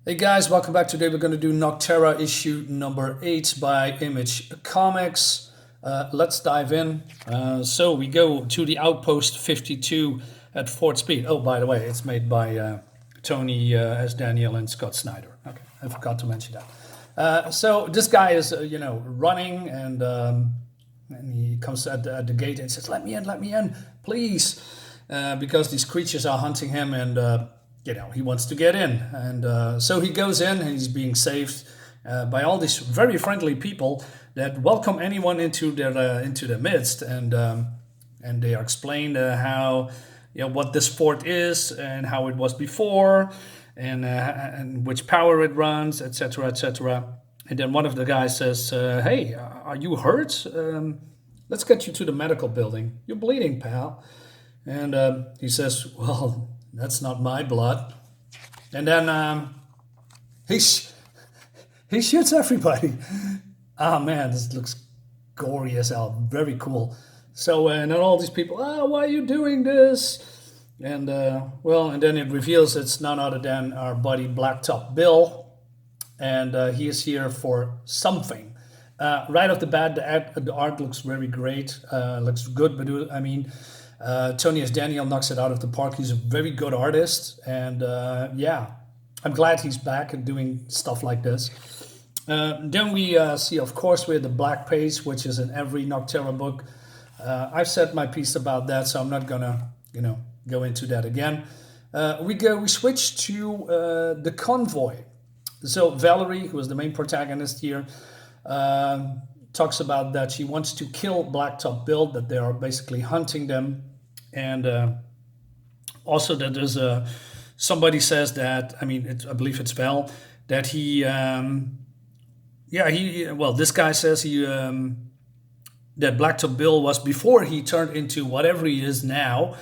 Hey guys, welcome back. Today we're going to do NOCTERRA issue number 8 by Image Comics. Let's dive in. So we go to the Outpost 52 at Fort Speed. Oh, by the way, it's made by Tony S. Daniel and Scott Snyder. Okay, I forgot to mention that. So this guy is, running and he comes at the gate and says, let me in, please. Because these creatures are hunting him and... he wants to get in, and so he goes in, and he's being saved by all these very friendly people that welcome anyone into their midst, and they are explained how what this fort is and how it was before, and which power it runs, etc., etc. And then one of the guys says, "Hey, are you hurt? Let's get you to the medical building. You're bleeding, pal." And he says, "Well, that's not my blood." And then he shoots everybody. Oh man, this looks gory as hell. Very cool. So and then all these people, why are you doing this? And and then it reveals it's none other than our buddy Blacktop Bill, and he is here for something. Right off the bat, the art looks very great. Looks good, but I mean. Tony S. Daniel knocks it out of the park. He's a very good artist, and I'm glad he's back and doing stuff like this. Then we see, of course, with the black page, which is in every NOCTERRA book. I've said my piece about that, so I'm not gonna, go into that again. We switch to the convoy. So Valerie, who is the main protagonist here, talks about that she wants to kill Blacktop Bill, that they are basically hunting them, and also that there's somebody says that, I believe it's Val, that this guy says that Blacktop Bill was, before he turned into whatever he is now,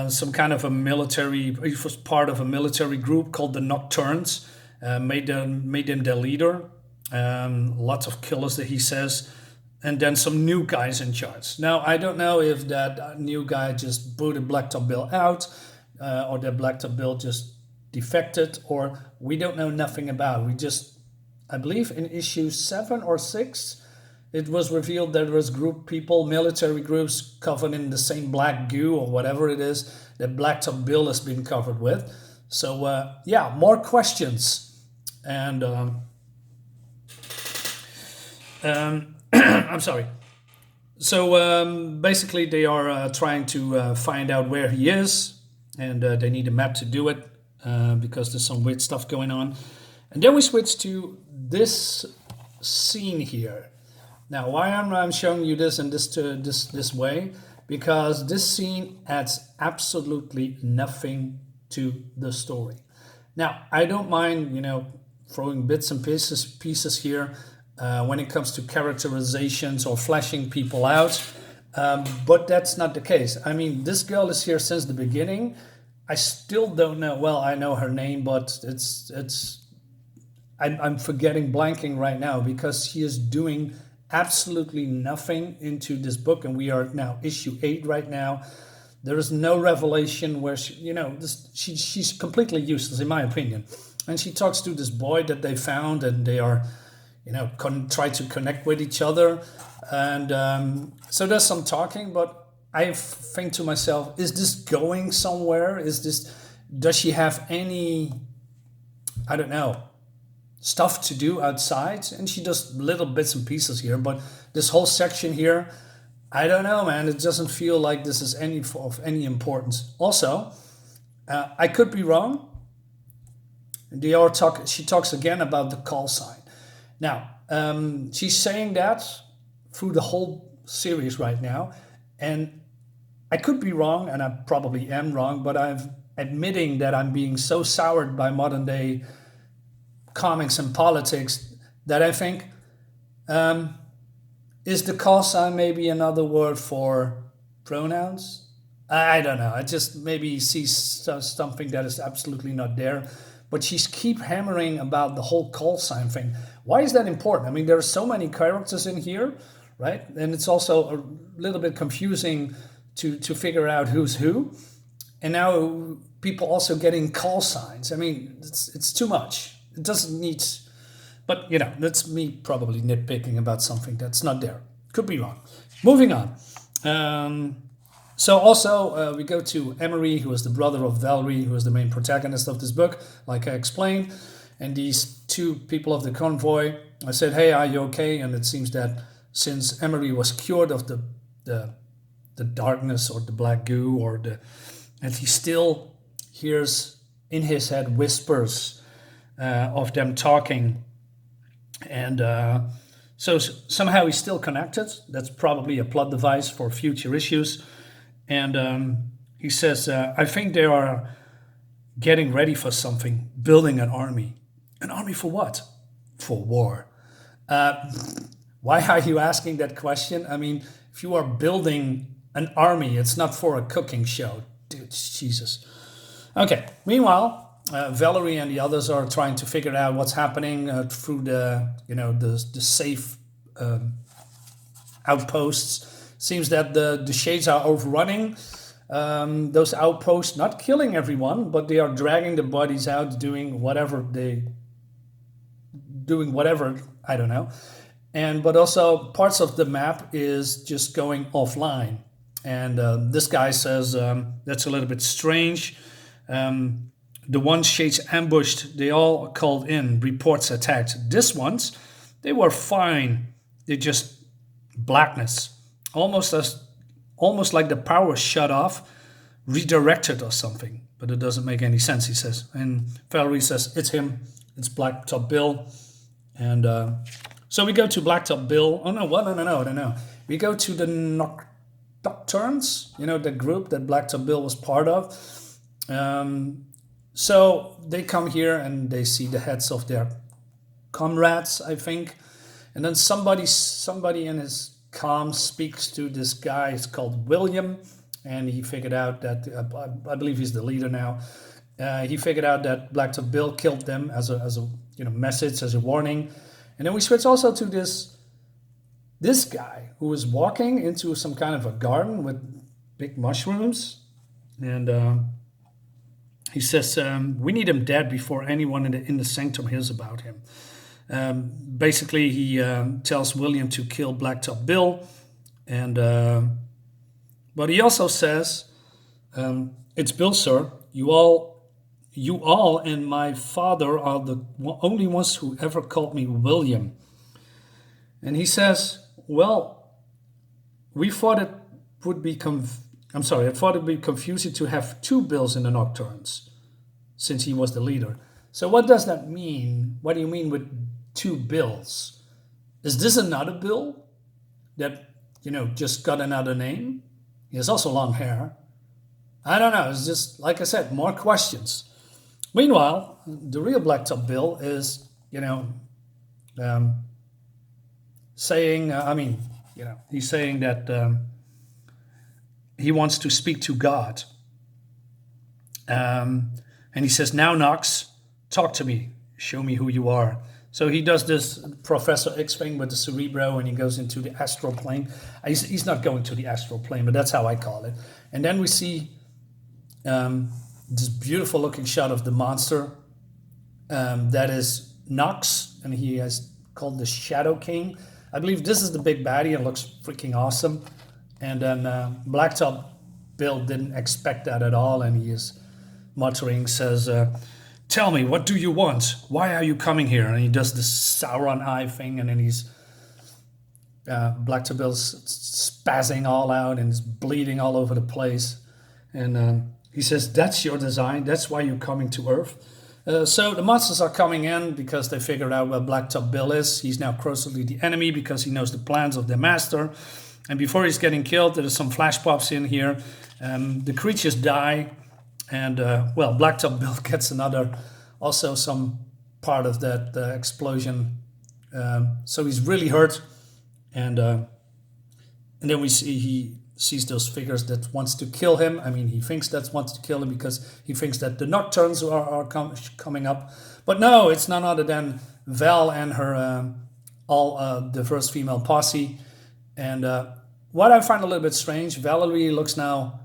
some kind of a military, he was part of a military group called the Nocturnes, made him their leader. Lots of killers that he says, and then some new guys in charge. Now, I don't know if that new guy just booted Blacktop Bill out, or that Blacktop Bill just defected, or we don't know nothing about it. I believe in issue 7 or 6, it was revealed that there was military groups covered in the same black goo or whatever it is that Blacktop Bill has been covered with. So, more questions. And... I'm sorry. So basically they are trying to find out where he is, and they need a map to do it, because there's some weird stuff going on. And then we switch to this scene here. Now, why I'm showing you this in this way? Because this scene adds absolutely nothing to the story. Now, I don't mind, throwing bits and pieces here, when it comes to characterizations or fleshing people out, but that's not the case. I mean, this girl is here since the beginning. I still don't know. Well, I know her name, but I'm blanking right now, because she is doing absolutely nothing into this book, and we are now issue 8 right now. There is no revelation where she's completely useless in my opinion. And she talks to this boy that they found, and they are. Try to connect with each other. And so there's some talking, but I think to myself, is this going somewhere? Does she have any, I don't know, stuff to do outside? And she does little bits and pieces here, but this whole section here, I don't know, man. It doesn't feel like this is of any importance. Also, I could be wrong. She talks again about the call sign. Now, she's saying that through the whole series right now, and I could be wrong, and I probably am wrong, but I'm admitting that I'm being so soured by modern day comics and politics that I think, is the call sign maybe another word for pronouns? I don't know. I just maybe see something that is absolutely not there. But she's keep hammering about the whole call sign thing. Why is that important? I mean, there are so many characters in here, right? And it's also a little bit confusing to figure out who's who. And now people also getting call signs. I mean, it's too much. it doesn't need, but that's me probably nitpicking about something that's not there. Could be wrong. Moving on. So also we go to Emery, who is the brother of Valerie, who is the main protagonist of this book, like I explained. And these two people of the convoy, I said, hey, are you okay? And it seems that since Emery was cured of the darkness or the black goo and he still hears in his head whispers of them talking. And so somehow he's still connected. That's probably a plot device for future issues. And he says, I think they are getting ready for something, building an army. An army for what? For war. Why are you asking that question? I mean, if you are building an army, it's not for a cooking show. Dude, Jesus. Okay, meanwhile, Valerie and the others are trying to figure out what's happening through the safe outposts. Seems that the shades are overrunning those outposts, not killing everyone, but they are dragging the bodies out, doing whatever, I don't know. But also parts of the map is just going offline. And this guy says that's a little bit strange. The ones Shades ambushed, they all called in, reports attacked. This ones, they were fine. They just blackness. Almost like the power shut off, redirected or something. But it doesn't make any sense, he says. And Valerie says, it's him. It's Blacktop Bill. And so we go to Blacktop Bill. Oh, no, no. We go to the Nocturnes, the group that Blacktop Bill was part of. So they come here and they see the heads of their comrades, I think. And then somebody in his comm speaks to this guy. It's called William. And he figured out that, I believe he's the leader now. He figured out that Blacktop Bill killed them as a message, as a warning. And then we switch also to this guy who is walking into some kind of a garden with big mushrooms. And he says, we need him dead before anyone in the sanctum hears about him. Basically, he tells William to kill Blacktop Bill. But he also says, it's Bill, sir. You all and my father are the only ones who ever called me William. And he says, well, we thought it would be I thought it'd be confusing to have two Bills in the Nocturnes, since he was the leader. So what does that mean? What do you mean with two Bills? Is this another Bill that, just got another name? He has also long hair. I don't know. It's just, like I said, more questions. Meanwhile, the real Blacktop Bill is, saying, he's saying that he wants to speak to God. And he says, now, Nox, talk to me. Show me who you are. So he does this Professor X thing with the Cerebro, and he goes into the astral plane. He's not going to the astral plane, but that's how I call it. And then we see this beautiful looking shot of the monster that is Nox, and he has called the Shadow King. I believe this is the big baddie and looks freaking awesome. And then Blacktop Bill didn't expect that at all, and he is muttering, says, tell me, what do you want? Why are you coming here? And he does this Sauron eye thing, and then he's Blacktop Bill's spazzing all out and is bleeding all over the place. And he says, that's your design. That's why you're coming to Earth. So the monsters are coming in because they figured out where Blacktop Bill is. He's now closely the enemy because he knows the plans of their master. And before he's getting killed, there's some flash pops in here. The creatures die. And, Blacktop Bill gets also some part of that explosion. So he's really hurt. And then we see he sees those figures that wants to kill him. I mean, he thinks that wants to kill him because he thinks that the Nocturnes are coming up. But no, it's none other than Val and her all-diverse female posse. And what I find a little bit strange, Valerie looks now...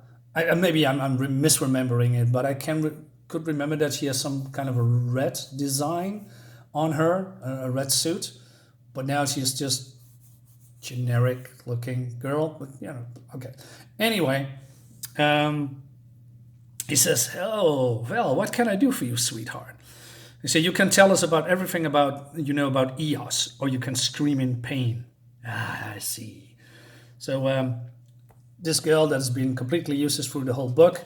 maybe I'm misremembering it, but I could remember that she has some kind of a red design. on her, a red suit, but now she's just generic looking girl. But okay. Anyway, he says, "Oh, well, what can I do for you, sweetheart?" He said, "You can tell us about everything about EOS, or you can scream in pain." Ah, I see. So this girl that's been completely useless through the whole book,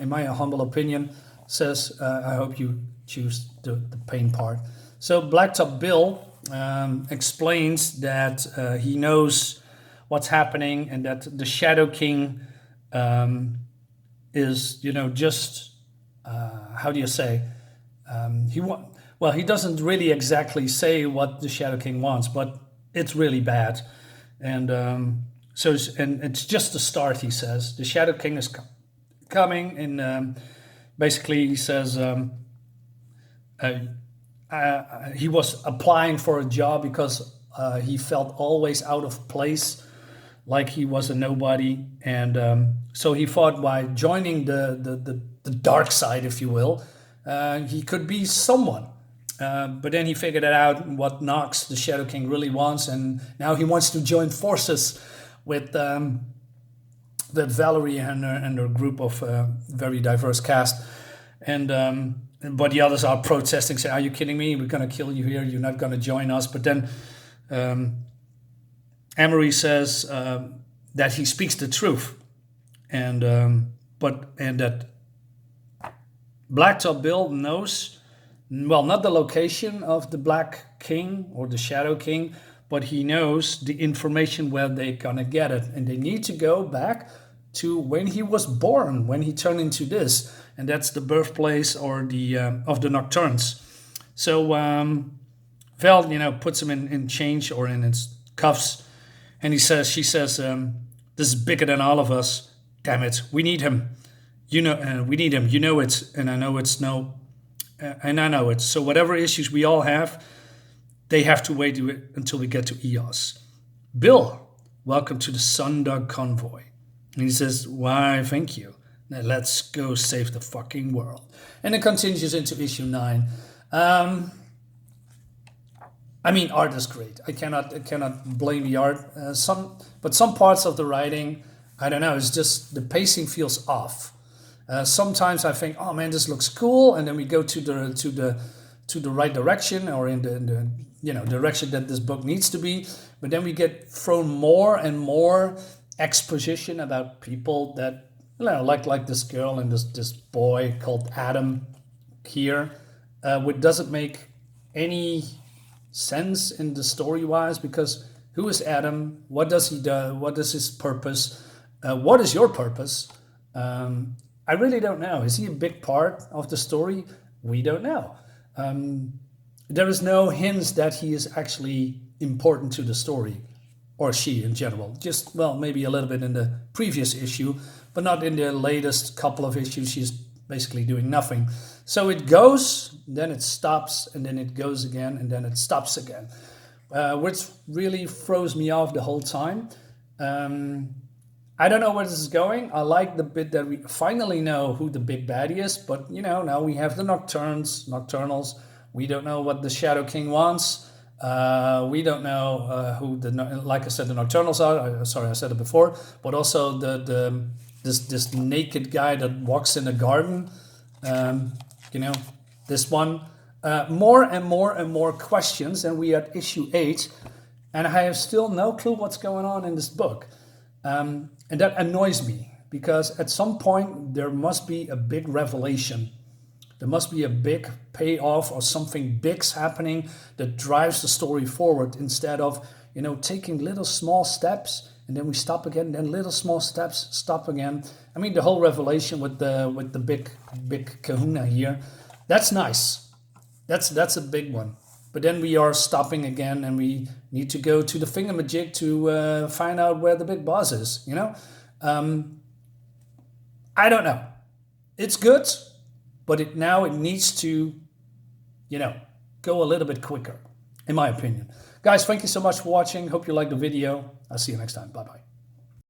in my humble opinion, says, "I hope you choose the pain part." So Blacktop Bill explains that he knows what's happening and that the Shadow King is, just how do you say? He doesn't really exactly say what the Shadow King wants, but it's really bad, and and it's just the start. He says the Shadow King is coming, and basically he says he was applying for a job because he felt always out of place, like he was a nobody, and so he thought by joining the dark side, if you will, he could be someone. But then he figured it out what Nox, the Shadow King, really wants, and now he wants to join forces with Valerie and her group of very diverse cast, and but the others are protesting, saying, "Are you kidding me? We're going to kill you here. You're not going to join us." But then Emery says that he speaks the truth, and that Blacktop Bill knows, well, not the location of the Black King or the Shadow King, but he knows the information where they're gonna get it, and they need to go back to when he was born, when he turned into this, and that's the birthplace or the of the Nocturnes. So Val, puts him in chains or in his cuffs, and she says, "This is bigger than all of us. Damn it, we need him. We need him. You know it, and I know it's no." And I know it. So whatever issues we all have, they have to wait until we get to EOS. "Bill, welcome to the Sundog Convoy." And he says, "Why, thank you. Now let's go save the fucking world." And it continues into issue 9. Art is great. I cannot blame the art. But some parts of the writing, I don't know. It's just the pacing feels off. Sometimes I think, "Oh man, this looks cool," and then we go to the right direction, or in the direction that this book needs to be. But then we get thrown more and more exposition about people that like this girl and this boy called Adam here, which doesn't make any sense in the story wise, because who is Adam? What does he do? What is his purpose? What is your purpose? I really don't know. Is he a big part of the story? We don't know. There is no hints that he is actually important to the story, or she in general. Just, maybe a little bit in the previous issue, but not in the latest couple of issues. She's basically doing nothing. So it goes, then it stops, and then it goes again, and then it stops again, which really throws me off the whole time. I don't know where this is going. I like the bit that we finally know who the big baddie is, but now we have the Nocturnals. We don't know what the Shadow King wants. We don't know who like I said, the Nocturnals are. Sorry, I said it before. But also this naked guy that walks in the garden. This one. More and more questions, and we at issue 8, and I have still no clue what's going on in this book. And that annoys me, because at some point there must be a big revelation. There must be a big payoff, or something big's happening that drives the story forward, instead of, taking little small steps and then we stop again, and then little small steps, stop again. The whole revelation with the big kahuna here, that's nice. That's a big one. But then we are stopping again, and we need to go to the thingamajig to find out where the big boss is, I don't know. It's good, but it needs to, go a little bit quicker, in my opinion. Guys, thank you so much for watching. Hope you liked the video. I'll see you next time. Bye-bye.